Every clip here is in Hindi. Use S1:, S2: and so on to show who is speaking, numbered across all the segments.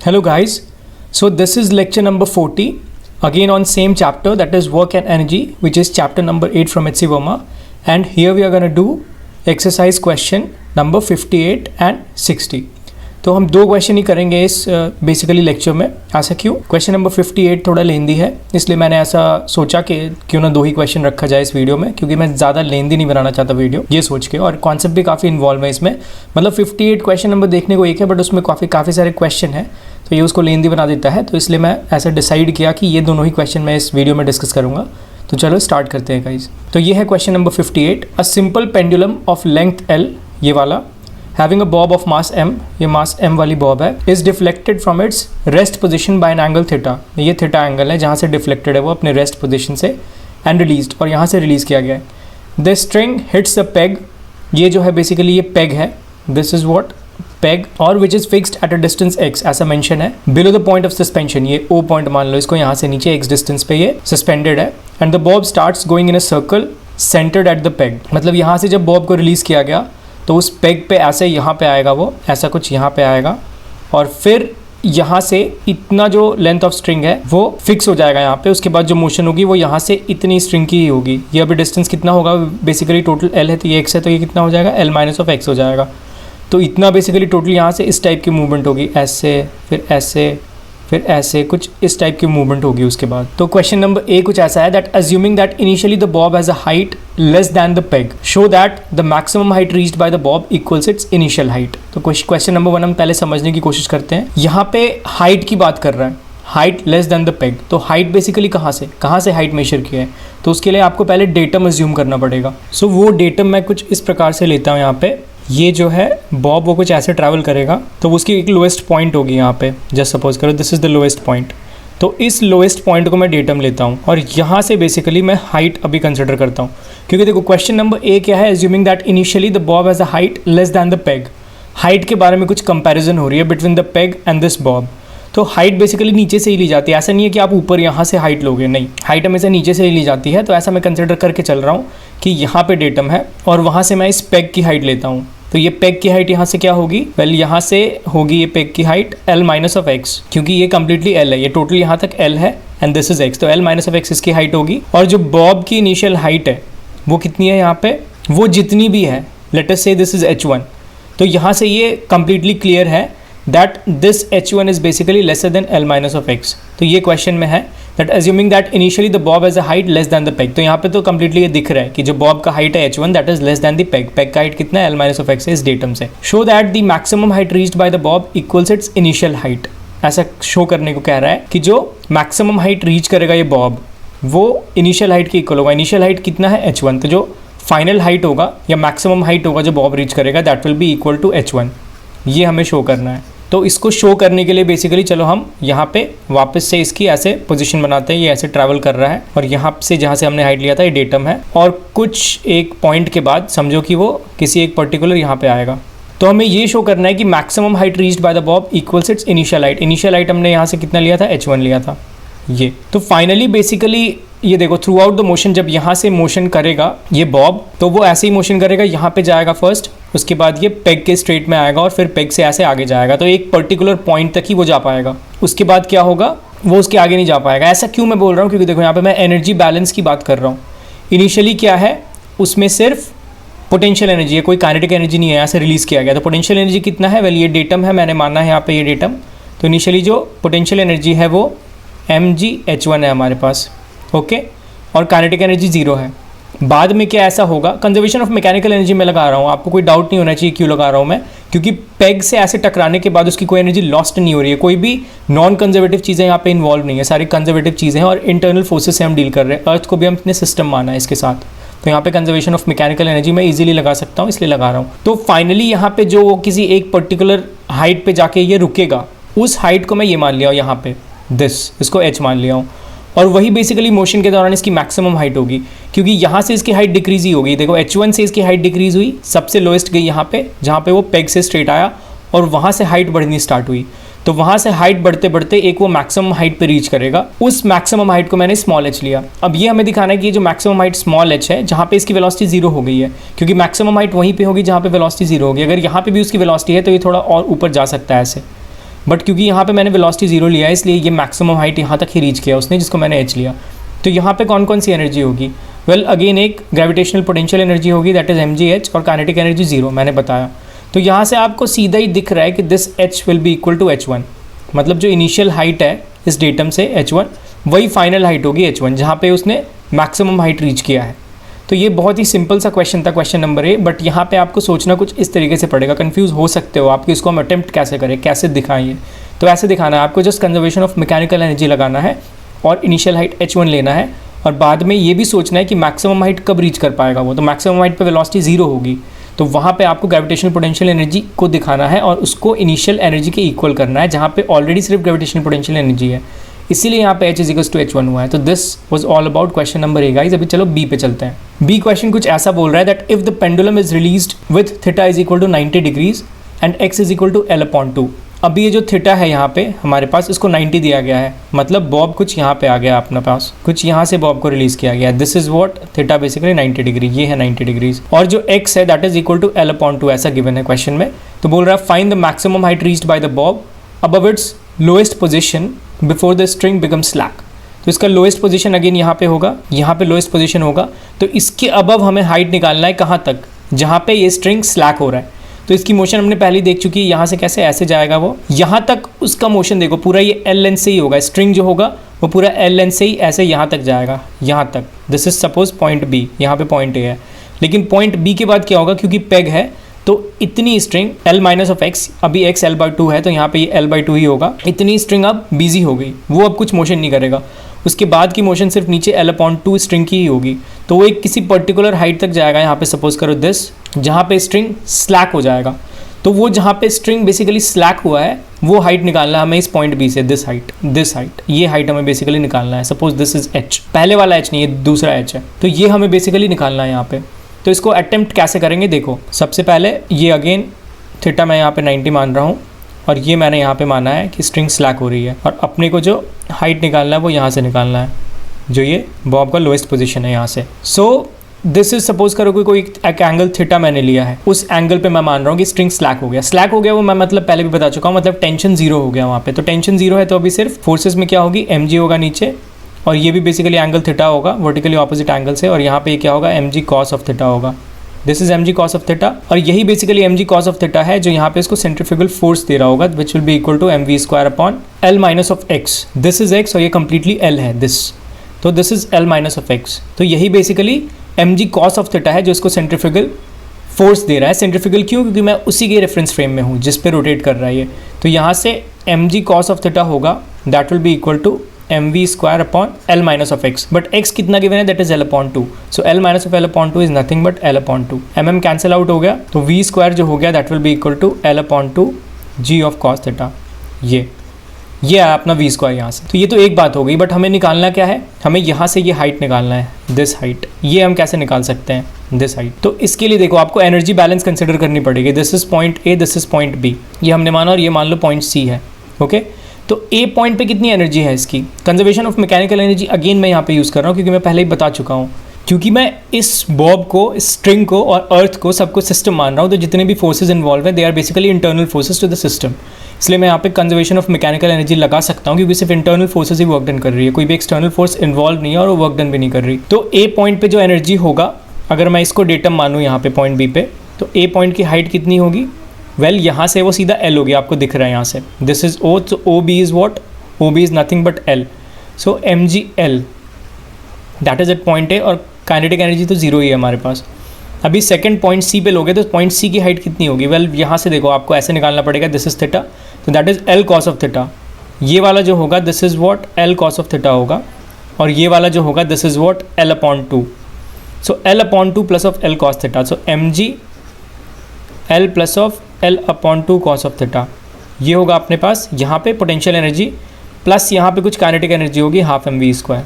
S1: Hello guys, so this is lecture number 40 again on same chapter, that is work and energy, which is chapter number 8 from H.C. Verma, and here we are going to do exercise question number 58 and 60. तो हम दो क्वेश्चन ही करेंगे इस बेसिकली लेक्चर में। ऐसा क्यों? क्वेश्चन नंबर 58 थोड़ा लेंदी है, इसलिए मैंने ऐसा सोचा कि क्यों ना दो ही क्वेश्चन रखा जाए इस वीडियो में, क्योंकि मैं ज़्यादा लेंदी नहीं बनाना चाहता वीडियो ये सोच के, और कॉन्सेप्ट भी काफ़ी इन्वॉल्व है इसमें। मतलब 58 क्वेश्चन नंबर देखने को एक है, बट उसमें काफ़ी सारे क्वेश्चन है, तो ये उसको लेंदी बना देता है। तो इसलिए मैं ऐसा डिसाइड किया कि ये दोनों ही क्वेश्चन मैं इस वीडियो में डिस्कस करूँगा। तो चलो स्टार्ट करते हैं गाइस। तो ये है question number 58। A simple pendulum of length L, ये वाला, having a bob of mass m, ये mass m वाली बॉब है, is deflected from its rest position by an angle theta, ये थीटा एंगल है जहाँ से डिफ्लेक्टेड है वो अपने रेस्ट पोजीशन से, and released, और यहाँ से रिलीज़ किया गया है। The string hits the peg, ये जो है बेसिकली ये पेग है, this is what पेग, और which is fixed at a distance x, ऐसा मेंशन है, below the point of suspension, ये O पॉइंट मान लो इसको, यहाँ से नीचे x डिस्टेंस पे ये सस्पेंडेड है, and the Bob starts going in a circle centred at the peg. मतलब यहाँ से जब बॉब को रिलीज़ किया गया तो उस पेग पे ऐसे यहाँ पे आएगा, वो ऐसा कुछ यहाँ पे आएगा, और फिर यहाँ से इतना जो लेंथ ऑफ स्ट्रिंग है वो फिक्स हो जाएगा यहाँ पे। उसके बाद जो मोशन होगी वो यहाँ से इतनी स्ट्रिंग की ही होगी। ये अभी डिस्टेंस कितना होगा, बेसिकली टोटल L है तो ये x है, तो ये कितना हो जाएगा, L माइनस ऑफ x हो जाएगा। तो इतना बेसिकली टोटल यहाँ से इस टाइप की मूवमेंट होगी, ऐसे फिर ऐसे फिर ऐसे, कुछ इस टाइप की मूवमेंट होगी उसके बाद। तो क्वेश्चन नंबर ए कुछ ऐसा है, that assuming that initially the Bob has a height less than the peg, show that the maximum height reached by the Bob equals it's initial height. तो क्वेश्चन नंबर 1 हम पहले समझने की कोशिश करते हैं। यहाँ पे हाइट की बात कर रहा है, height less than the peg, तो हाइट बेसिकली कहाँ से हाइट मेजर किया है, तो उसके लिए आपको पहले डेटम अज्यूम करना पड़ेगा। सो वो डेटम मैं कुछ इस प्रकार से लेता हूँ। यहाँ पे ये जो है बॉब वो कुछ ऐसे ट्रैवल करेगा, तो उसकी एक लोएस्ट पॉइंट होगी यहाँ पे, जस्ट सपोज करो this is the lowest point, तो इस लोएस्ट पॉइंट को मैं डेटम लेता हूँ, और यहाँ से बेसिकली मैं हाइट अभी कंसिडर करता हूँ। क्योंकि देखो क्वेश्चन नंबर ए क्या है, assuming that initially the Bob has a height less than the peg, height के बारे में कुछ कंपैरिजन हो रही है between the peg and this Bob. तो हाइट बेसिकली नीचे से ही ली जाती है, ऐसा नहीं है कि आप ऊपर यहाँ से हाइट लोगे, नहीं, हाइट हमेशा नीचे से ही ली जाती है। तो ऐसा मैं कंसिडर करके चल रहा हूँ कि यहाँ पे डेटम है और वहाँ से मैं इस पेग की हाइट लेता हूँ। तो ये पेग की हाइट यहाँ से क्या होगी, वेल यहाँ से होगी ये पेग की height L minus of x, क्योंकि ये कम्प्लीटली L है, ये टोटल यहाँ तक L है एंड दिस इज x, तो L माइनस ऑफ x इसकी हाइट होगी। और जो बॉब की इनिशियल हाइट है वो कितनी है यहाँ पे, वो जितनी भी है, लेट अस से दिस इज h1, तो यहाँ से ये कम्प्लीटली क्लियर है that this h1 is basically lesser than L minus of x। तो ये क्वेश्चन में है that assuming that initially the Bob has a height less than the peg, तो यहाँ पे तो कम्प्लीटली ये दिख रहा है कि जो बॉब का हाइट है h1 that is less than the peg, peg का हाइट कितना है L माइनस ऑफ x है इस डेटम से। Show that the maximum height reached by the Bob equals it's initial height, ऐसा शो करने को कह रहा है कि जो मैक्सिमम हाइट रीच करेगा ये बॉब वो इनिशियल हाइट के इक्वल होगा। इनिशियल हाइट कितना है h1, तो जो फाइनल हाइट होगा या मैक्सिमम हाइट होगा जो बॉब रीच करेगा that will be equal to h1, ये हमें शो करना है। तो इसको शो करने के लिए बेसिकली चलो हम यहाँ पे वापस से इसकी ऐसे पोजीशन बनाते हैं, ये ऐसे ट्रैवल कर रहा है और यहाँ से जहाँ से हमने हाइट लिया था ये डेटम है, और कुछ एक पॉइंट के बाद समझो कि वो किसी एक पर्टिकुलर यहाँ पे आएगा। तो हमें ये शो करना है कि maximum height reached by the Bob equals it's initial height. Initial height हमने यहाँ से कितना लिया था, h1 लिया था ये। तो फाइनली बेसिकली ये देखो थ्रू आउट द मोशन, जब यहाँ से मोशन करेगा ये बॉब तो वो ऐसे ही मोशन करेगा, यहाँ पे जाएगा फर्स्ट, उसके बाद ये पेग के स्ट्रेट में आएगा और फिर पेग से ऐसे आगे जाएगा, तो एक पर्टिकुलर पॉइंट तक ही वो जा पाएगा। उसके बाद क्या होगा, वो उसके आगे नहीं जा पाएगा। ऐसा क्यों मैं बोल रहा हूँ, क्योंकि देखो यहाँ पे मैं एनर्जी बैलेंस की बात कर रहा हूँ। इनिशियली क्या है, उसमें सिर्फ पोटेंशियल एनर्जी है, कोई काइनेटिक एनर्जी नहीं है, यहाँ से रिलीज़ किया गया। तो पोटेंशियल एनर्जी कितना है, वेल ये डेटम है, मैंने माना है यहाँ पे ये डेटम। तो इनिशियली जो पोटेंशियल एनर्जी है वो mgh1 है हमारे पास, ओके, और काइनेटिक एनर्जी 0 है। बाद में क्या ऐसा होगा, कंजर्वेशन ऑफ मैकेनिकल एनर्जी में लगा रहा हूँ, आपको कोई डाउट नहीं होना चाहिए क्यों लगा रहा हूँ मैं, क्योंकि पेग से ऐसे टकराने के बाद उसकी कोई एनर्जी लॉस्ट नहीं हो रही है, कोई भी नॉन कंजर्वेटिव चीज़ें यहाँ पे इन्वॉल्व नहीं है, सारी कंजर्वेटिव चीज़ें हैं और इंटरनल फोर्सेस से हम डील कर रहे हैं। अर्थ को भी हम अपने सिस्टम माना है इसके साथ, तो यहाँ पे कंजर्वेशन ऑफ मैकेनिकल एनर्जी मैं इजीली लगा सकता हूँ, इसलिए लगा रहा हूँ। तो फाइनली यहाँ पे जो किसी एक पर्टिकुलर हाइट पे जाके ये रुकेगा, उस हाइट को मैं ये मान लिया हूँ यहाँ पे, इसको h मान लिया हूँ, और वही बेसिकली मोशन के दौरान इसकी मैक्सिमम हाइट होगी, क्योंकि यहाँ से इसकी हाइट डिक्रीज ही होगी। देखो h1 से इसकी हाइट डिक्रीज हुई, सबसे लोएस्ट गई यहाँ पे जहाँ पे वो पेग से स्ट्रेट आया, और वहाँ से हाइट बढ़नी स्टार्ट हुई, तो वहाँ से हाइट बढ़ते बढ़ते एक वो मैक्सिमम हाइट पे रीच करेगा। उस मैक्सिमम हाइट को मैंने स्मॉल h लिया। अब ये हमें दिखाना है कि ये जो मैक्सिमम हाइट स्मॉल h है, जहाँ पे इसकी वेलोसिटी 0 हो गई है, क्योंकि मैक्सिमम हाइट वहीं पे होगी जहाँ पे वेलोसिटी 0 होगी। अगर यहाँ पे भी उसकी वेलोसिटी है तो ये थोड़ा और ऊपर जा सकता है ऐसे, बट क्योंकि यहाँ पे मैंने वेलोसिटी 0 लिया है इसलिए ये मैक्सिमम हाइट यहाँ तक ही रीच किया उसने, जिसको मैंने h लिया। तो यहाँ पे कौन कौन सी एनर्जी होगी? वेल अगेन एक ग्रेविटेशनल पोटेंशियल एनर्जी होगी दैट इज mgh, और काइनेटिक एनर्जी 0 मैंने बताया। तो यहाँ से आपको सीधा ही दिख रहा है कि this h will be equal to h1, मतलब जो इनिशियल हाइट है इस डेटम से h1 वही फाइनल हाइट होगी h1 जहाँ पे उसने मैक्सिमम हाइट रीच किया है। तो ये बहुत ही सिंपल सा क्वेश्चन था, क्वेश्चन नंबर ए। बट यहाँ पे आपको सोचना कुछ इस तरीके से पड़ेगा, कंफ्यूज हो सकते हो आप कि इसको हम अटेम्प्ट कैसे करें, कैसे दिखाएं ये। तो ऐसे दिखाना है आपको, just conservation of mechanical energy लगाना है और इनिशियल हाइट h1 लेना है, और बाद में ये भी सोचना है कि मैक्सिमम हाइट कब रीच कर पाएगा वो। तो मैक्सिमम हाइट पे वेलोसिटी 0 होगी, तो वहाँ पे आपको ग्रेविटेशनल पोटेंशियल एनर्जी को दिखाना है और उसको इनिशियल एनर्जी के इक्वल करना है, जहाँ पे ऑलरेडी सिर्फ ग्रेविटेशनल पोटेंशियल एनर्जी है, इसीलिए यहाँ पे h is equals to h1 हुआ है। तो this was all about question number A guys. अभी चलो बी पे चलते हैं। बी क्वेश्चन कुछ ऐसा बोल रहा है that if the pendulum is released with theta is equal to 90 degrees and x is equal to l/2। अभी ये जो थीटा है यहाँ पे हमारे पास, इसको 90 दिया गया है, मतलब बॉब कुछ यहाँ पे आ गया अपने पास, कुछ यहाँ से बॉब को रिलीज किया गया। This is what theta basically 90 degree, ये है 90 डिग्रीज, और जो x है that is equal to l/2 ऐसा गिवन है क्वेश्चन में। तो बोल रहा है find the maximum height reached by the Bob above it's lowest position before the string become slack. तो इसका लोएस्ट पोजीशन अगेन यहाँ पे होगा, यहाँ पे लोएस्ट पोजीशन होगा, तो इसके अबव हमें हाइट निकालना है कहाँ तक, जहाँ पे ये स्ट्रिंग स्लैक हो रहा है। तो इसकी मोशन हमने पहले ही देख चुकी है, यहाँ से कैसे ऐसे जाएगा वो, यहाँ तक उसका मोशन देखो पूरा ये एल लेंथ से ही होगा, स्ट्रिंग जो होगा वो पूरा एल लेंथ से ही ऐसे यहाँ तक जाएगा, यहाँ तक। This is suppose point B, यहाँ पे पॉइंट ए है, लेकिन पॉइंट बी के बाद क्या होगा, क्योंकि पेग है तो इतनी string l minus of x, अभी x l/2 है तो यहाँ पे ये l/2 ही होगा, इतनी स्ट्रिंग अब बिजी हो गई, वो अब कुछ मोशन नहीं करेगा। उसके बाद की मोशन सिर्फ नीचे l/2 स्ट्रिंग की ही होगी, तो वो एक किसी पर्टिकुलर हाइट तक जाएगा। यहाँ पे सपोज करो दिस, जहाँ पे स्ट्रिंग स्लैक हो जाएगा, तो वो जहाँ पे स्ट्रिंग बेसिकली स्लैक हुआ है वो हाइट निकालना है हमें इस पॉइंट बी से। दिस हाइट ये हाइट हमें बेसिकली निकालना है। सपोज दिस इज h, पहले वाला h नहीं, ये दूसरा h है, तो ये हमें बेसिकली निकालना है यहाँ पे। तो इसको अटेम्प्ट कैसे करेंगे, देखो सबसे पहले ये अगेन थीटा मैं यहाँ पे 90 मान रहा हूँ, और ये मैंने यहाँ पे माना है कि स्ट्रिंग स्लैक हो रही है, और अपने को जो हाइट निकालना है वो यहाँ से निकालना है, जो ये बॉब का लोएस्ट पोजीशन है यहाँ से। सो दिस इज सपोज करो कि कोई एक एंगल थीटा मैंने लिया है, उस एंगल पे मैं मान रहा हूँ कि स्ट्रिंग स्लैक हो गया। स्लैक हो गया वो मैं मतलब पहले भी बता चुका हूँ, मतलब टेंशन 0 हो गया वहाँ पे। तो टेंशन 0 है तो अभी सिर्फ फोर्सेस में क्या होगी, mg होगा नीचे, और ये भी बेसिकली एंगल थीटा होगा वर्टिकली ऑपोजिट एंगल से, और यहाँ पे क्या होगा, mg cos ऑफ थीटा होगा। This is mg cos of theta, और यही basically mg cos of theta है जो यहाँ पे इसको सेंट्रीफ्यूगल फोर्स दे रहा होगा, which will be equal to mv² upon l minus of x। This is x और ये कंप्लीटली l है दिस, तो this is l minus of x। तो यही basically mg cos of theta है जो इसको सेंट्रीफ्यूगल फोर्स दे रहा है। सेंट्रीफ्यूगल क्यों, क्योंकि मैं उसी के रेफरेंस फ्रेम में हूँ जिस पे रोटेट कर रहा है ये। तो यहाँ से mg cos ऑफ थीटा होगा that will be equal to mv² upon l minus of x, but x कितना गिवन है, that is l/2। So l minus of l/2 is nothing but l/2। mm cancel out हो गया, तो v² जो हो गया that will be equal to l/2 g of cos theta. ये है अपना v² यहाँ से। तो ये तो एक बात हो गई, बट हमें निकालना क्या है, हमें यहाँ से ये हाइट निकालना है, दिस हाइट। ये हम कैसे निकाल सकते हैं, दिस हाइट। तो इसके लिए देखो आपको एनर्जी बैलेंस कंसिडर करनी पड़ेगी। This is point A, this is point B, ये हमने माना, और ये मान लो पॉइंट सी है। ओके, तो ए पॉइंट पे कितनी एनर्जी है इसकी, conservation of mechanical energy again मैं यहाँ पे यूज़ कर रहा हूँ क्योंकि मैं पहले ही बता चुका हूँ, क्योंकि मैं इस बॉब को, इस स्ट्रिंग को और अर्थ को सबको सिस्टम मान रहा हूँ। तो जितने भी फोर्सेज इन्वॉल्व है they are basically internal forces to the system, इसलिए मैं यहाँ पे कंजर्वेशन ऑफ मैकेनिकल एनर्जी लगा सकता हूँ क्योंकि सिर्फ इंटरनल फोर्सेज ही वर्क डन कर रही है, कोई भी एक्सटर्नल फोर्स इन्वॉल्व नहीं है और वो वर्क डन भी नहीं कर रही। तो ए पॉइंट पे जो एनर्जी होगा, अगर मैं इसको डेटम मानूँ यहाँ पे पॉइंट बी पे, तो ए पॉइंट की हाइट कितनी होगी, वेल यहाँ से वो सीधा एल हो गया, आपको दिख रहा है यहाँ से। दिस इज ओ, तो O B is what, O B is nothing but L. So M G L that is at point A, और काइनेटिक एनर्जी तो 0 ही है हमारे पास। अभी सेकंड पॉइंट सी पे लोगे तो पॉइंट सी की हाइट कितनी होगी, वेल यहाँ से देखो आपको ऐसे निकालना पड़ेगा, दिस इज थीटा, तो that is L cos of theta. ये वाला जो होगा this is what L cos of theta होगा, और ये वाला जो होगा this is what l/2। So l/2 plus of L cos theta, so M G L plus of l/2 cos of theta. ये होगा अपने पास यहाँ पे पोटेंशियल एनर्जी, प्लस यहाँ पे कुछ काइनेटिक एनर्जी होगी हाफ mv²,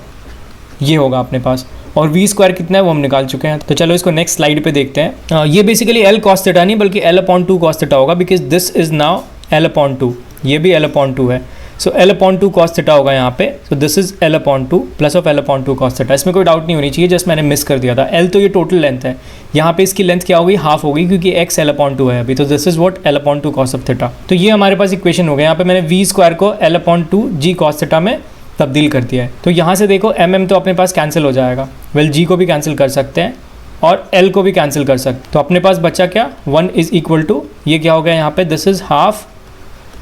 S1: ये होगा अपने पास। और v² कितना है वो हम निकाल चुके हैं। तो चलो इसको नेक्स्ट स्लाइड पे देखते हैं। ये बेसिकली l cos थीटा नहीं बल्कि l/2 cos थीटा होगा, because this is now l/2, ये भी l/2 है। So L upon two cos theta होगा यहाँ पे. So this is L upon two plus of L upon two cos theta. इसमें कोई डाउट नहीं होनी चाहिए, जस्ट मैंने मिस कर दिया था. एल तो ये टोटल लेंथ है, यहाँ पे इसकी लेंथ क्या होगी, हाफ होगी, क्योंकि एक्स एल अपॉन टू है अभी. तो this is what L upon two cos of theta. तो ये हमारे पास इक्वेशन हो गया. यहाँ पे मैंने वी स्क्वायर को L upon to ji cos theta में तब्दील कर दिया है. तो यहाँ से देखो एम एम तो अपने पास कैंसिल हो जाएगा. वेल जी को भी कैंसिल कर सकते हैं और एल को भी कैंसिल कर सकते हैं. तो अपने पास बचा क्या, 1 इज इक्वल टू, ये क्या हो गया यहाँ पे, this is half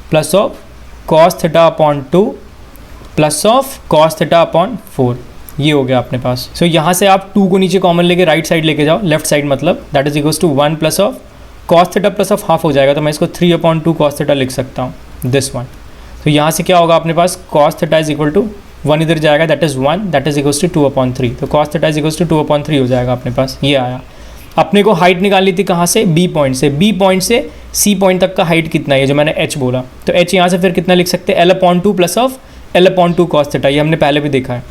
S1: plus of cos theta upon two plus of cos theta upon 4. ये हो गया अपने पास. सो यहाँ से आप 2 को नीचे कॉमन लेके राइट साइड लेके जाओ, लेफ्ट साइड मतलब, that is equals to 1 plus of cos theta plus of half हो जाएगा. तो मैं इसको 3 अपॉन 2 कॉस थीटा लिख सकता हूँ, दिस वन. तो यहाँ से क्या होगा अपने पास, cos theta is equal to 1 इधर जाएगा, that is 1, that is equals to 2 upon 3. तो cos theta is equals to 2 upon 3 हो जाएगा अपने पास. ये आया. अपने को हाइट निकालनी थी कहाँ से, बी पॉइंट से. बी पॉइंट से सी पॉइंट तक का हाइट कितना है, जो मैंने एच बोला. तो एच यहाँ से फिर कितना लिख सकते हैं, L upon two plus of L upon two cos theta. ये हमने पहले भी देखा है.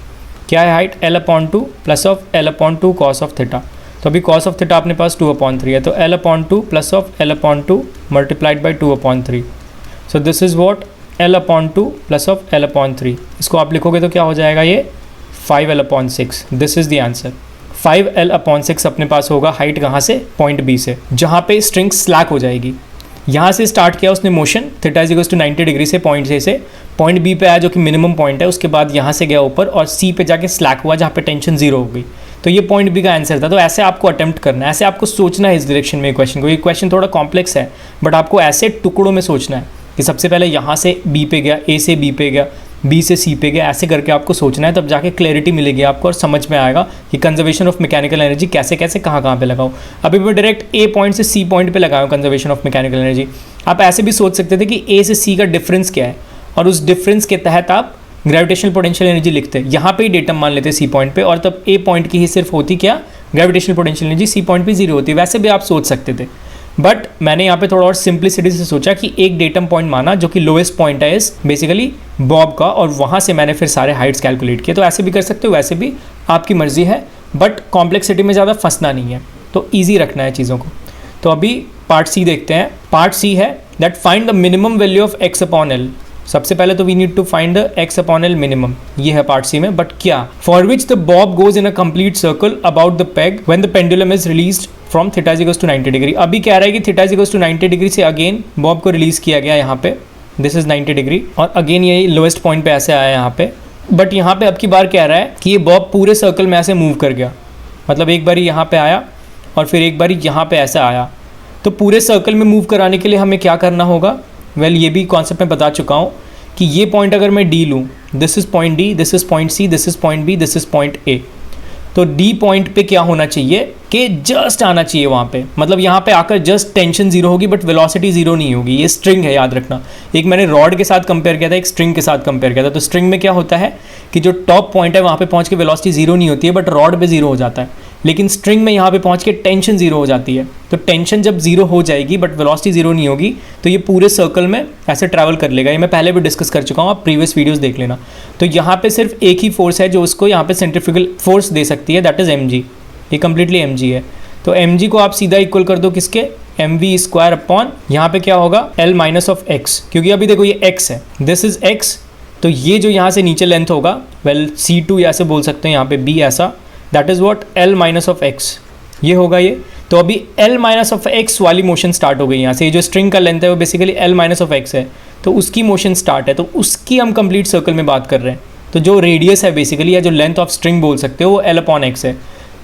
S1: क्या है height, L upon two plus of L upon two cos of theta. तो अभी कॉस ऑफ थीटा अपने पास 2 अपॉन 3 है. तो L upon two plus of L upon two multiplied by 2 upon 3. So this is what L upon two plus of L upon 3. इसको आप लिखोगे तो क्या हो जाएगा, ये 5L upon 6. This is the answer. 5L upon 6 अपने पास होगा हाइट कहाँ से, पॉइंट बी से, जहाँ पे स्ट्रिंग स्लैक हो जाएगी. यहाँ से स्टार्ट किया उसने motion, theta is equals to 90 degree से पॉइंट ए से पॉइंट बी पे आया जो कि मिनिमम पॉइंट है. उसके बाद यहाँ से गया ऊपर और सी पे जाके स्लैक हुआ जहाँ पे टेंशन 0 हो गई. तो ये पॉइंट बी का आंसर था. तो ऐसे आपको अटेम्प्ट करना है, ऐसे आपको सोचना है इस डायरेक्शन में क्वेश्चन को. ये क्वेश्चन थोड़ा कॉम्प्लेक्स है बट आपको ऐसे टुकड़ों में सोचना है कि सबसे पहले यहाँ से बी पे गया, ए से बी पे गया, बी से सी पे गया, ऐसे करके आपको सोचना है. तब जाके क्लैरिटी मिलेगी आपको और समझ में आएगा कि कंजर्वेशन ऑफ मैकेनिकल एनर्जी कैसे कैसे कहाँ पे लगाऊं. अभी मैं डायरेक्ट ए पॉइंट से सी पॉइंट पे लगाऊं कंजर्वेशन ऑफ मैकेनिकल एनर्जी. आप ऐसे भी सोच सकते थे कि ए से सी का डिफरेंस क्या है और उस डिफरेंस के तहत आप ग्रेविटेशनल पोटेंशियल एनर्जी लिखते हैं. यहाँ पे ही डेटम मान लेते सी पॉइंट पे और तब ए पॉइंट की ही सिर्फ होती क्या, gravitational potential energy. C point पे 0 होती. वैसे भी आप सोच सकते थे बट मैंने यहाँ पे थोड़ा और सिंप्लिसिटी से सोचा कि एक डेटम पॉइंट माना जो कि लोएस्ट पॉइंट है इस बेसिकली बॉब का, और वहाँ से मैंने फिर सारे हाइट्स कैलकुलेट किए. तो ऐसे भी कर सकते हो, वैसे भी आपकी मर्जी है बट कॉम्प्लेक्सिटी में ज़्यादा फंसना नहीं है. तो ईजी रखना है चीज़ों को. तो अभी पार्ट सी देखते हैं. पार्ट सी है that find the minimum value of X upon L. सबसे पहले तो we need to find the X upon L minimum. ये है पार्ट सी में. बट क्या, for which the bob goes in a complete circle about the peg when the pendulum is released from theta is equals to 90 degree. अभी कह रहा है कि theta is equals to 90 degree से अगेन बॉब को रिलीज किया गया यहाँ पे. दिस इज 90 डिग्री और अगेन ये लोएस्ट पॉइंट पे ऐसे आया यहाँ पे. बट यहाँ पे अब की बार कह रहा है कि ये बॉब पूरे सर्कल में ऐसे मूव कर गया. मतलब एक बारी यहाँ पे आया और फिर एक बारी यहाँ पे ऐसे आया. तो पूरे सर्कल में मूव कराने के लिए हमें क्या करना होगा, वेल ये भी कॉन्सेप्ट में बता चुका हूँ कि ये पॉइंट अगर मैं डी लूँ, this is point D, this is point C, this is point B, this is point A. तो डी पॉइंट पे क्या होना चाहिए कि जस्ट आना चाहिए वहाँ पे. मतलब यहाँ पे आकर जस्ट टेंशन 0 होगी बट वेलोसिटी 0 नहीं होगी. ये स्ट्रिंग है, याद रखना. एक मैंने रॉड के साथ कंपेयर किया था, एक स्ट्रिंग के साथ कंपेयर किया था. तो स्ट्रिंग में क्या होता है कि जो टॉप पॉइंट है वहाँ पे पहुँच के वेलोसिटी 0 नहीं होती है बट रॉड पे 0 हो जाता है. लेकिन स्ट्रिंग में यहाँ पे पहुँच के टेंशन 0 हो जाती है. तो टेंशन जब 0 हो जाएगी बट वेलोसिटी 0 नहीं होगी तो ये पूरे सर्कल में ऐसे ट्रैवल कर लेगा. ये मैं पहले भी डिस्कस कर चुका हूँ, आप प्रीवियस वीडियोस देख लेना. तो यहाँ पे सिर्फ एक ही फोर्स है जो उसको यहाँ पे सेंट्रीफ्यूगल फोर्स दे सकती है, दैट इज mg. ये कम्प्लीटली mg है. तो mg को आप सीधा इक्वल कर दो किसके, mv स्क्वायर अपॉन यहाँ पे क्या होगा l माइनस ऑफ x. क्योंकि अभी देखो ये x है, दिस इज x. तो ये जो यहाँ से नीचे लेंथ होगा, वेल c2 ऐसे बोल सकते हैं, यहाँ पे b ऐसा, that is what l minus of x. ये होगा ये. तो अभी l माइनस ऑफ x वाली मोशन स्टार्ट हो गई यहाँ से. ये जो स्ट्रिंग का लेंथ है वो basically l minus of x है. तो उसकी मोशन स्टार्ट है. तो उसकी हम कंप्लीट सर्कल में बात कर रहे हैं. तो जो रेडियस है बेसिकली या जो लेंथ ऑफ स्ट्रिंग बोल सकते हो वो l अपॉन x है.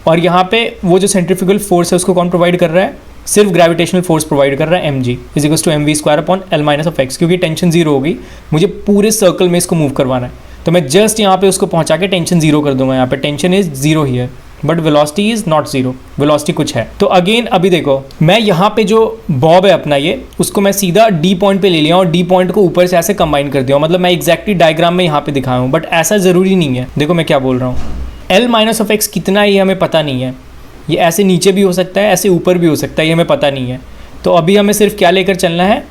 S1: और यहाँ पे वो जो सेंट्रीफ्यूगल फोर्स है उसको कौन प्रोवाइड कर रहा है, सिर्फ ग्रेविटेशनल फोर्स प्रोवाइड कर रहा है mg is equals to mv square upon l minus of x. क्योंकि टेंशन 0 होगी, मुझे पूरे सर्कल में इसको मूव करवाना है. तो मैं जस्ट यहाँ पे उसको पहुँचा के टेंशन 0 कर दूंगा. यहाँ पे टेंशन इज 0 ही है but velocity is not 0, velocity कुछ है. तो अगेन अभी देखो मैं यहाँ पे जो बॉब है अपना ये, उसको मैं सीधा डी पॉइंट पे ले लिया और डी पॉइंट को ऊपर से ऐसे कंबाइन कर दिया. मतलब मैं एग्जैक्टली डायग्राम में यहाँ पे दिखाया हूँ बट ऐसा ज़रूरी नहीं है. देखो मैं क्या बोल रहा हूँ, l माइनस ऑफ एक्स कितना है ये हमें पता नहीं है. ये ऐसे नीचे भी हो सकता है, ऐसे ऊपर भी हो सकता है, ये हमें पता नहीं है. तो अभी हमें सिर्फ क्या लेकर चलना है,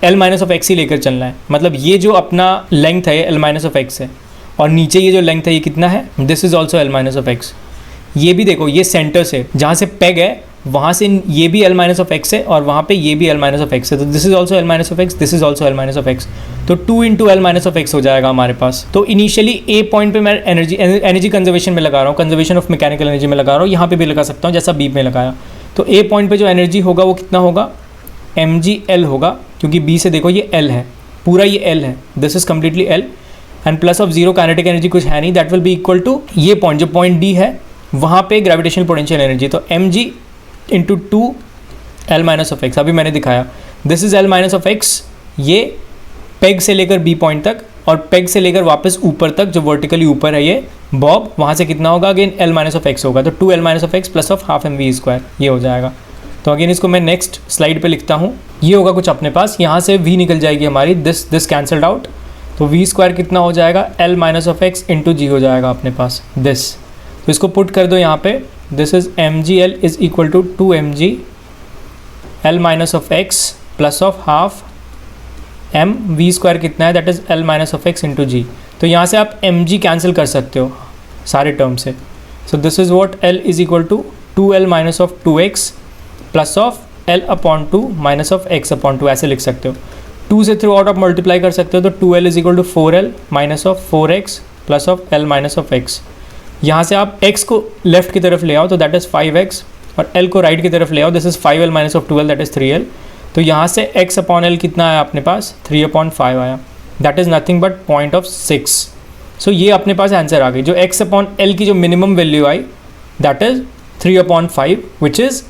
S1: l माइनस ऑफ एक्स ही लेकर चलना है. मतलब ये जो अपना लेंथ है l माइनस ऑफ एक्स है और नीचे ये जो लेंथ है ये कितना है, this is also l minus of X. ये भी देखो ये सेंटर से जहाँ से पेग है वहाँ से ये भी L माइनस ऑफ एक्स है और वहाँ पे ये भी L माइनस ऑफ एक्स है, तो this is also L minus of x, this is also L minus of x, तो 2 into L minus of x हो जाएगा हमारे पास। तो इनिशियली ए पॉइंट पे मैं एनर्जी कंजर्वेशन में लगा रहा हूँ, कंजर्वेशन ऑफ मैकेनिकल एनर्जी में लगा रहा हूँ, यहाँ पे भी लगा सकता हूँ जैसा बी में लगाया। तो ए पॉइंट पे जो एनर्जी होगा वो कितना होगा, mgl होगा, क्योंकि बी से देखो ये L है, पूरा ये L है, this is completely L and plus of zero kinetic energy कुछ है नहीं, that will be equal to ये पॉइंट, जो पॉइंट डी है वहाँ पे ग्रेविटेशनल पोटेंशियल एनर्जी, तो mg into 2 L minus of X, अभी मैंने दिखाया this is L minus of X, ये पेग से लेकर बी पॉइंट तक और पेग से लेकर वापस ऊपर तक जो वर्टिकली ऊपर है ये बॉब, वहाँ से कितना होगा again L minus of x होगा, तो 2 L minus of x plus of half mv square ये हो जाएगा। तो अगेन इसको मैं नेक्स्ट स्लाइड पे लिखता हूँ, ये होगा कुछ अपने पास, यहाँ से v निकल जाएगी हमारी, दिस कैंसल्ड आउट, तो v स्क्वायर कितना हो जाएगा L minus of x into g हो जाएगा अपने पास दिस, तो इसको पुट कर दो यहाँ पे, this is mgl is equal to 2mg L minus of x plus of half m, v square कितना है that is L minus of x into g, तो यहाँ से आप mg कैंसिल कर सकते हो सारे टर्म से, so this is what L is equal to 2L minus of 2x plus of L upon 2 minus of x upon 2, ऐसे लिख सकते हो। 2 से थ्रू आउट आप मल्टीप्लाई कर सकते हो, तो 2L is equal to 4L minus of 4x plus of L minus of x, यहाँ से आप x को लेफ्ट की तरफ ले आओ तो दैट इज़ 5x और L को राइट की तरफ ले आओ, this is 5L minus of 2L that is 3L, तो यहाँ से x अपॉन L कितना आया अपने पास 3/5 आया, that is nothing but point of 6, सो ये अपने पास आंसर आ गई। जो x अपॉन L की जो minimum value I that is 3/5 which is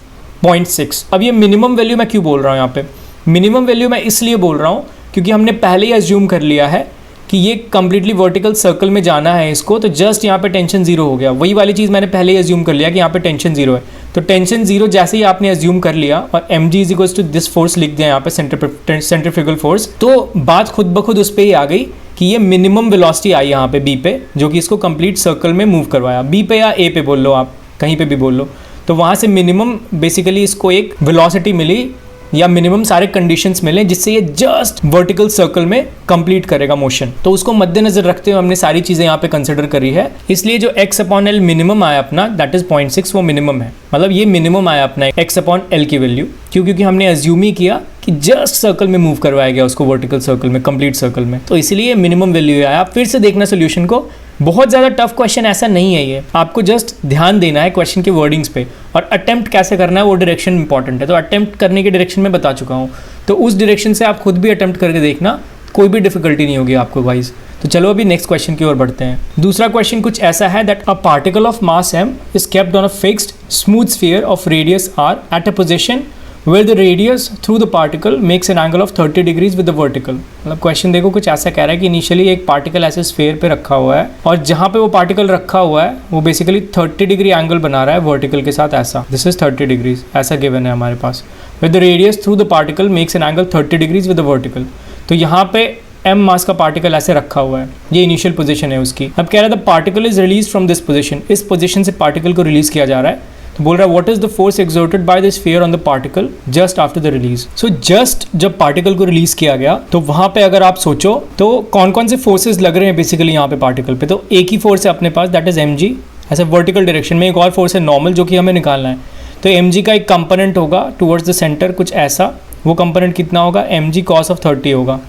S1: 0.6। अब ये मिनिमम वैल्यू मैं क्यों बोल रहा हूँ यहाँ पे, मिनिमम वैल्यू मैं इसलिए बोल रहा हूँ क्योंकि हमने पहले ही अज्यूम कर लिया है कि ये कम्प्लीटली वर्टिकल सर्कल में जाना है इसको, तो जस्ट यहाँ पे टेंशन जीरो हो गया, वही वाली चीज़ मैंने पहले ही अज्यूम कर लिया कि यहाँ पे टेंशन जीरो है, तो टेंशन जीरो जैसे ही आपने अज्यूम कर लिया और mg is equals to this force लिख दिया यहाँ पे सेंट्रीफ्यूगल फोर्स, तो बात खुद ब खुद उस पर ही आ गई कि ये मिनिमम वेलोसिटी आई यहाँ पे बी पे, जो कि इसको कंप्लीट सर्कल में मूव करवाया, बी पे या ए पे बोल लो आप, कहीं पे भी बोल लो, तो वहाँ से मिनिमम बेसिकली इसको एक वेलोसिटी मिली या मिनिमम सारे कंडीशंस मिले जिससे ये जस्ट वर्टिकल सर्कल में कंप्लीट करेगा मोशन, तो उसको मद्देनजर रखते हुए हमने सारी चीज़ें यहाँ पे कंसिडर करी है, इसलिए जो x अपॉन एल मिनिमम आया अपना दैट इज 0.6 वो मिनिमम है, मतलब ये मिनिमम आया अपना x अपॉन एल की वैल्यू, क्योंकि हमने अज्यूम ही किया कि जस्ट सर्कल में मूव करवाया गया उसको वर्टिकल सर्कल में, कंप्लीट सर्कल में, तो इसलिए मिनिमम वैल्यू आया। आप फिर से देखना सोल्यूशन को, बहुत ज़्यादा टफ क्वेश्चन ऐसा नहीं है ये, आपको जस्ट ध्यान देना है क्वेश्चन के वर्डिंग्स पे, और अटेम्प्ट कैसे करना है वो डायरेक्शन इंपॉर्टेंट है, तो अटेम्प्ट करने की डायरेक्शन में बता चुका हूँ, तो उस डायरेक्शन से आप खुद भी अटेम्प्ट करके देखना, कोई भी डिफिकल्टी नहीं होगी आपको गाइस। तो चलो अभी नेक्स्ट क्वेश्चन की ओर बढ़ते हैं। दूसरा क्वेश्चन कुछ ऐसा है that a particle of mass m is kept on a fixed smooth sphere of radius r at a position where the radius through the particle makes an angle of 30 degrees with the vertical। मतलब क्वेश्चन देखो कुछ ऐसा कह रहा है कि इनिशियली एक पार्टिकल ऐसे स्फीयर पे रखा हुआ है और जहाँ पे वो पार्टिकल रखा हुआ है वो बेसिकली 30 डिग्री एंगल बना रहा है वर्टिकल के साथ, ऐसा दिस इज 30 डिग्रीज ऐसा गिवन है हमारे पास, with the radius through the particle makes an angle 30 degrees with the vertical। तो यहाँ पे m मास का पार्टिकल ऐसे रखा हुआ है, ये इनिशियल पोजीशन है उसकी। अब कह रहा है the particle is release from this position, इस पोजीशन से पार्टिकल को रिलीज किया जा रहा है, तो बोल रहा है what is the force exerted by the sphere on the particle just after the release. So just जब पार्टिकल को रिलीज किया गया तो वहां पे अगर आप सोचो तो कौन कौन से फोर्सेस लग रहे हैं बेसिकली यहाँ पे पार्टिकल पे, तो एक ही फोर्स है अपने पास दैट इज mg, ऐसे वर्टिकल डायरेक्शन में, एक और फोर्स है नॉर्मल जो कि हमें निकालना है, तो mg का एक कंपोनेंट होगा टुवर्ड्स द सेंटर कुछ ऐसा, वो कंपोनेंट कितना होगा mg cos ऑफ 30 होगा,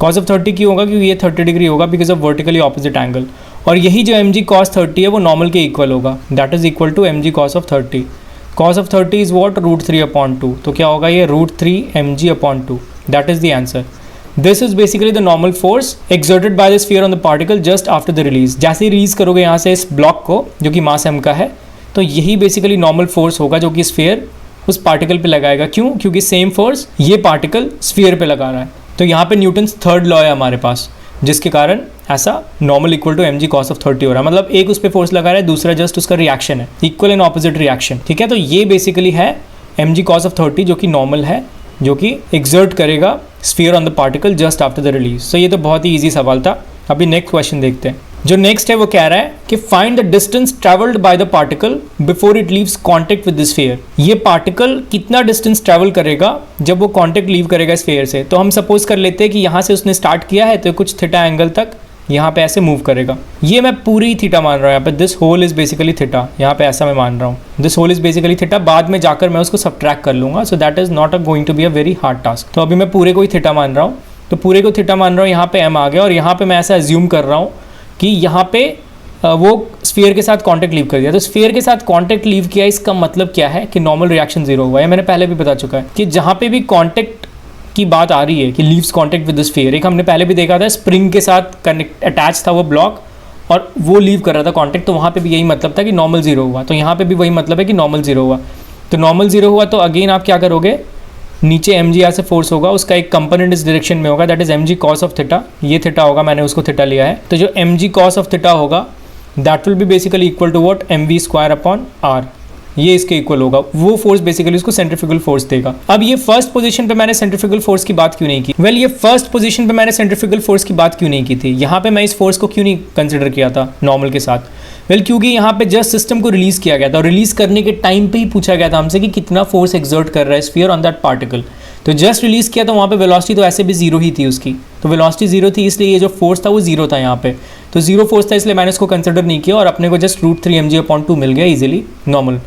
S1: cos ऑफ 30 क्यों होगा क्योंकि ये 30 डिग्री होगा because of vertically opposite angle, और यही जो mg cos 30 है वो नॉर्मल के इक्वल होगा, that is equal to mg cos of 30, cos of 30 is what √3/2, तो क्या होगा ये √3 mg/2, that is the answer. This is basically the normal force exerted by the sphere on the particle just after the release. जैसे ही रिलीज करोगे यहाँ से इस ब्लॉक को जो कि मास m का है, तो यही बेसिकली नॉर्मल फोर्स होगा जो कि स्फीयर उस पार्टिकल पे लगाएगा, क्यों, क्योंकि सेम फोर्स ये पार्टिकल स्फीयर पे लगा रहा है, तो यहाँ पे न्यूटन्स थर्ड लॉ है हमारे पास, जिसके कारण ऐसा normal equal to mg cos of 30 हो रहा है, मतलब एक उस पर फोर्स लगा रहा है, दूसरा जस्ट उसका रिएक्शन है, इक्वल एंड ऑपोजिट रिएक्शन, ठीक है। तो ये बेसिकली है mg cos ऑफ 30 जो कि नॉर्मल है, जो कि एक्सर्ट करेगा sphere on the particle just after the release. So ये तो बहुत ही ईजी सवाल था। अभी नेक्स्ट क्वेश्चन देखते हैं। जो नेक्स्ट है वो कह रहा है कि find the distance travelled by the particle before it leaves contact with the sphere. ये पार्टिकल कितना डिस्टेंस ट्रेवल करेगा जब वो कांटेक्ट लीव करेगा स्फीयर से। तो हम सपोज कर लेते हैं कि यहाँ से उसने स्टार्ट किया है तो कुछ थीटा एंगल तक यहाँ पे ऐसे मूव करेगा। ये मैं पूरी थीटा मान रहा हूँ यहाँ पे, this whole is basically theta, यहाँ पे ऐसा मैं मान रहा हूँ, this whole is basically theta. बाद में जाकर मैं उसको सबट्रैक्ट कर लूँगा, so that is not going to be a very hard task. तो अभी मैं पूरे को ही थीटा मान रहा हूँ, तो पूरे को थीटा मान रहा हूँ, यहाँ पे एम आ गया, और यहाँ पे मैं ऐसा एज्यूम कर रहा हूँ कि यहाँ पे वो स्फीयर के साथ कांटेक्ट लीव कर दिया। तो स्फीयर के साथ कांटेक्ट लीव किया, इसका मतलब क्या है कि नॉर्मल रिएक्शन जीरो हुआ है। मैंने पहले भी बता चुका है कि जहाँ पे भी कांटेक्ट की बात आ रही है कि leaves contact with the sphere, एक हमने पहले भी देखा था स्प्रिंग के साथ कनेक्ट अटैच था वो ब्लॉक और वो लीव कर रहा था कांटेक्ट, तो वहाँ पे भी यही मतलब था कि नॉर्मल जीरो हुआ। तो यहाँ पे भी वही मतलब है कि नॉर्मल जीरो हुआ। तो नॉर्मल जीरो हुआ तो अगेन आप क्या करोगे, नीचे एम जी से फोर्स होगा, उसका एक कंपोनेंट इस डायरेक्शन में होगा, that is M G cos of theta. ये थीटा होगा, मैंने उसको थीटा लिया है। तो जो M G cos of theta होगा that will be basically equal to what, M V square upon R. ये इसके इक्वल होगा, वो फोर्स बेसिकली उसको सेंट्रीफ्यूगल फोर्स देगा। अब ये फर्स्ट पोजीशन पे मैंने सेंट्रीफ्यूगल फोर्स की बात क्यों नहीं की? वेल ये फर्स्ट पोजीशन पे मैंने सेंट्रीफ्यूगल फोर्स की बात क्यों नहीं की थी? यहाँ पे मैं इस फोर्स को क्यों नहीं कंसिडर किया था नॉर्मल के साथ? वेल क्योंकि यहाँ पे जस्ट सिस्टम को रिलीज किया गया था, और रिलीज करने के टाइम पे ही पूछा गया था हमसे कि कितना फोर्स एक्सर्ट कर रहा है स्फीयर ऑन दैट पार्टिकल। तो जस्ट रिलीज किया तो वहाँ पे वेलोसिटी तो ऐसे भी जीरो ही थी उसकी, तो वेलोसिटी जीरो थी, इसलिए ये जो फोर्स था वो जीरो था यहाँ पे। तो जीरो फोर्स था, इसलिए मैंने इसको कंसिडर नहीं किया और अपने को जस्ट √3 mg/2 मिल गया इजीली नॉर्मल।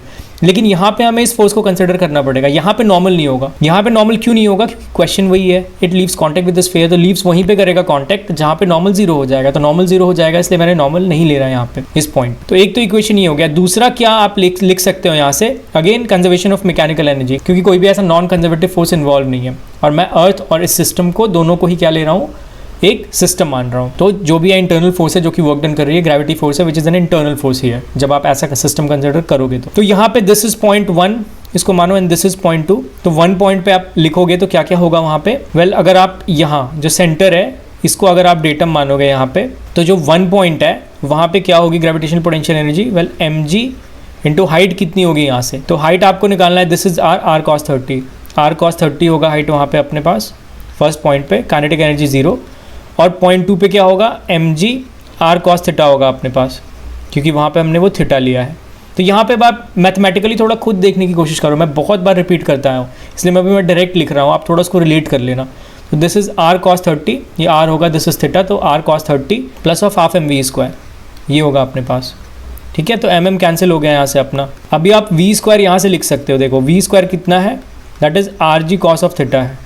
S1: लेकिन यहाँ पे हमें इस फोर्स को कंसिडर करना पड़ेगा, यहाँ पे नॉर्मल नहीं होगा। यहाँ पे नॉर्मल क्यों नहीं होगा? क्वेश्चन वही है, it leaves contact with the sphere, तो लीव्स वहीं पे करेगा कांटेक्ट जहाँ पे नॉर्मल जीरो हो जाएगा। तो नॉर्मल जीरो हो जाएगा, इसलिए मैंने नॉर्मल नहीं ले रहा है यहाँ पे इस पॉइंट। तो एक तो इक्वेशन ये हो गया। दूसरा क्या आप लिख सकते हो यहाँ से, again conservation of mechanical energy, क्योंकि कोई भी ऐसा नॉन कंजर्वेटिव फोर्स इन्वॉल्व नहीं है और मैं अर्थ और इस सिस्टम को दोनों को ही क्या ले रहा हूँ, एक सिस्टम मान रहा हूँ। तो जो भी है इंटरनल फोर्स है जो कि वर्क डन कर रही है, ग्रेविटी फोर्स है which is an internal force ही है जब आप ऐसा सिस्टम कंसिडर करोगे। तो यहाँ पे दिस इज पॉइंट 1 इसको मानो एंड दिस इज पॉइंट 2। तो 1 पॉइंट पे आप लिखोगे तो क्या क्या होगा वहाँ पे? वेल अगर आप यहाँ जो सेंटर है इसको अगर आप डेटम मानोगे यहाँ पे, तो जो 1 पॉइंट है वहाँ पे क्या होगी gravitational potential energy? Well M G into height कितनी होगी यहाँ से, तो हाइट आपको निकालना है, this is R cos 30, R cos 30 होगा हाइट वहाँ पे अपने पास फर्स्ट पॉइंट पे, काइनेटिक एनर्जी जीरो। और पॉइंट 2 पे क्या होगा, M G R cos theta होगा अपने पास, क्योंकि वहाँ पे हमने वो थीटा लिया है। तो यहाँ पे आप मैथमेटिकली थोड़ा खुद देखने की कोशिश करो, मैं बहुत बार रिपीट करता हूँ इसलिए मैं डायरेक्ट लिख रहा हूँ, आप थोड़ा उसको रिलेट कर लेना। तो दिस इज आर cos 30, ये आर होगा, दिस इज थीटा, तो R cos 30 plus of half M V square ये होगा अपने पास, ठीक है। तो एम कैंसिल हो गया यहाँ से अपना। अभी आप वी स्क्वायर यहाँ से लिख सकते हो, देखो वी स्क्वायर कितना है, that is R G cos of theta है,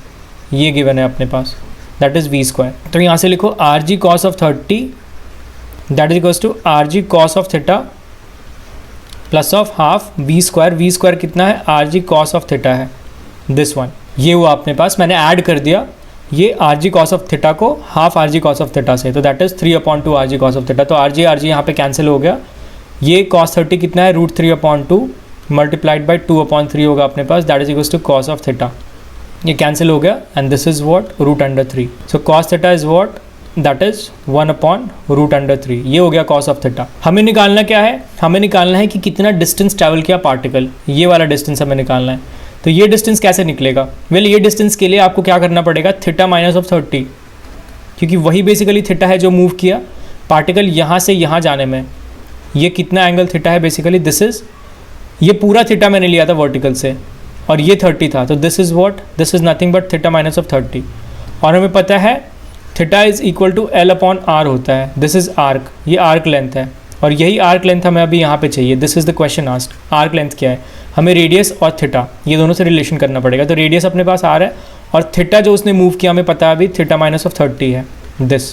S1: ये गिवन है अपने पास, दैट इज वी स्क्वायर। तो यहाँ से लिखो R G cos of 30 that is equals to R G cos of theta plus of half V square. V square कितना है, R G cos of theta है, दिस वन, ये हुआ अपने पास। मैंने ऐड कर दिया ये R G cos of theta को half are G cos of theta से, तो that is 3/2 are G cos of theta. तो आर जी यहाँ पे कैंसिल हो गया। ये cos 30 कितना है, √3/2 मल्टीप्लाइड बाई 2/3 होगा अपने पास, that is equals to cos of theta. ये कैंसिल हो गया and this is what, √3। So cos theta is what, that is 1/√3। ये हो गया cos ऑफ थीटा। हमें निकालना क्या है, हमें निकालना है कि कितना डिस्टेंस ट्रैवल किया पार्टिकल, ये वाला डिस्टेंस हमें निकालना है। तो ये डिस्टेंस कैसे निकलेगा? वेल ये डिस्टेंस के लिए आपको क्या करना पड़ेगा, थीटा माइनस ऑफ 30, क्योंकि वही बेसिकली थीटा है जो मूव किया पार्टिकल यहाँ से यहाँ जाने में। ये कितना एंगल थीटा है बेसिकली, दिस इज, ये पूरा थीटा मैंने लिया था वर्टिकल से और ये 30 था, तो this is what, this is nothing but theta minus of 30। और हमें पता है theta is equal to L/R होता है, दिस इज आर्क, ये आर्क लेंथ है और यही आर्क लेंथ हमें अभी यहाँ पे चाहिए। This is the question asked, arc length क्या है, हमें रेडियस और थीटा ये दोनों से रिलेशन करना पड़ेगा। तो रेडियस अपने पास R है और थीटा जो उसने मूव किया हमें पता है अभी थीटा माइनस ऑफ 30 है, this.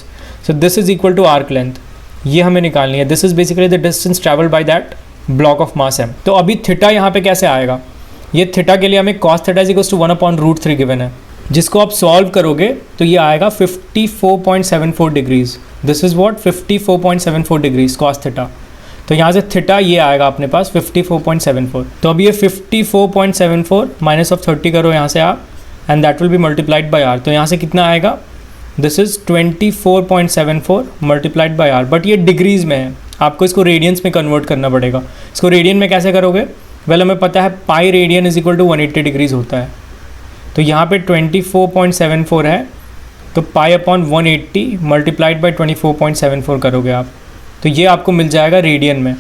S1: So this is equal to arc length, ये हमें निकालनी है। This is basically the distance travelled by that block of mass m। तो अभी थीटा यहाँ पे कैसे आएगा, ये थीटा के लिए हमें cos theta is equals to 1/√3 given है, जिसको आप सॉल्व करोगे तो ये आएगा 54.74 degrees. This is what, 54.74 degrees cos theta. तो यहाँ से थीटा ये आएगा अपने पास 54.74। तो अभी ये 54.74 माइनस ऑफ 30 करो यहाँ से आप and that will be multiplied by R. तो यहाँ से कितना आएगा, दिस इज 24.74 मल्टीप्लाइड बाय आर, बट ये डिग्रीज में है, आपको इसको रेडियंस में कन्वर्ट करना पड़ेगा। इसको रेडियन में कैसे करोगे, वेल हमें पता है pi radian is equal to 180 degrees होता है। तो यहाँ पे 24.74 है, तो π/180 मल्टीप्लाइड बाई 24.74 करोगे आप, तो ये आपको मिल जाएगा रेडियन में,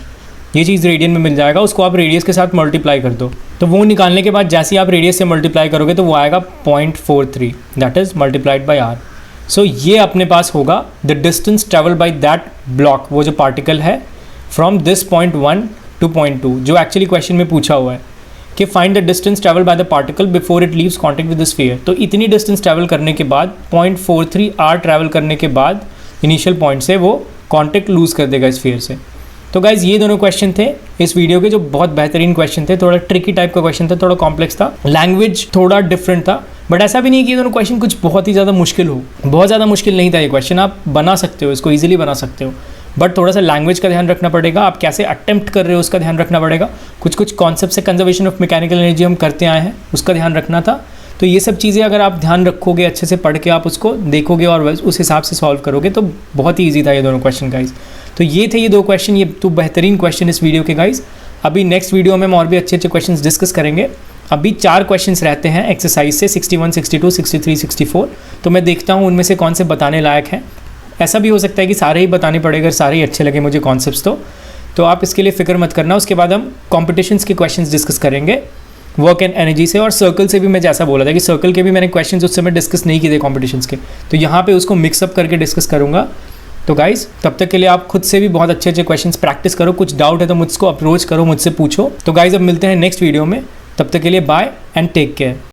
S1: ये चीज़ रेडियन में मिल जाएगा। उसको आप रेडियस के साथ मल्टीप्लाई कर दो, तो वो निकालने के बाद जैसे ही आप रेडियस से मल्टीप्लाई करोगे तो वो आएगा 0.43, that is multiplied by R. So ये अपने पास होगा the distance travel by that block, वो जो पार्टिकल है from this point 1 to point 2, जो एक्चुअली क्वेश्चन में पूछा हुआ है कि find the distance travel by the particle before it leaves contact with the sphere. तो इतनी डिस्टेंस ट्रेवल करने के बाद 0.43 आर ट्रेवल करने के बाद इनिशियल पॉइंट से वो कॉन्टेक्ट लूज़ कर देगा स्फीयर से। तो गाइज ये दोनों क्वेश्चन थे इस वीडियो के, जो बहुत बेहतरीन क्वेश्चन थे। थोड़ा ट्रिकी टाइप का क्वेश्चन था, थोड़ा कॉम्प्लेक्स था, लैंग्वेज थोड़ा डिफरेंट था, बट ऐसा भी नहीं कि ये दोनों क्वेश्चन कुछ बहुत ही ज़्यादा मुश्किल हो। बहुत ज़्यादा मुश्किल नहीं था ये क्वेश्चन, आप बना सकते हो, इसको ईजिली बना सकते हो, बट थोड़ा सा लैंग्वेज का ध्यान रखना पड़ेगा, आप कैसे अटेम्प्ट कर रहे हो उसका ध्यान रखना पड़ेगा। कुछ कुछ कॉन्सेप्ट से कंजर्वेशन ऑफ मैकेनिकल एनर्जी हम करते आए हैं, उसका ध्यान रखना था। तो ये सब चीज़ें अगर आप ध्यान रखोगे, अच्छे से पढ़ के आप उसको देखोगे और उस हिसाब से सॉल्व करोगे तो बहुत ही ईजी था ये दोनों क्वेश्चन गाइज। तो ये थे ये दो क्वेश्चन, ये तो बेहतरीन क्वेश्चन इस वीडियो के गाइज। अभी नेक्स्ट वीडियो में हम और भी अच्छे अच्छे क्वेश्चन डिस्कस करेंगे। अभी 4 क्वेश्चंस रहते हैं एक्सरसाइज से 61, 62, 63, 64। तो मैं देखता हूँ उनमें से कौन से बताने लायक हैं। ऐसा भी हो सकता है कि सारे ही बताने पड़ेगा, अगर सारे ही अच्छे लगे मुझे कॉन्सेप्ट्स तो आप इसके लिए फिक्र मत करना। उसके बाद हम कॉम्पिटिशन्स के क्वेश्चंस डिस्कस करेंगे वर्क एंड एनर्जी से, और सर्कल से भी मैं जैसा बोला था कि सर्कल के भी मैंने क्वेश्चंस उस समय डिस्कस नहीं किए थे कॉम्पिटिशन्स के, तो यहाँ पे उसको मिक्सअप करके डिस्कस करूँगा। तो गाइज तब तक के लिए आप खुद से भी बहुत अच्छे अच्छे क्वेश्चंस प्रैक्टिस करो, कुछ डाउट है तो मुझको अप्रोच करो, मुझसे पूछो। तो गाइज अब मिलते हैं नेक्स्ट वीडियो में, तब तक के लिए बाय एंड टेक केयर।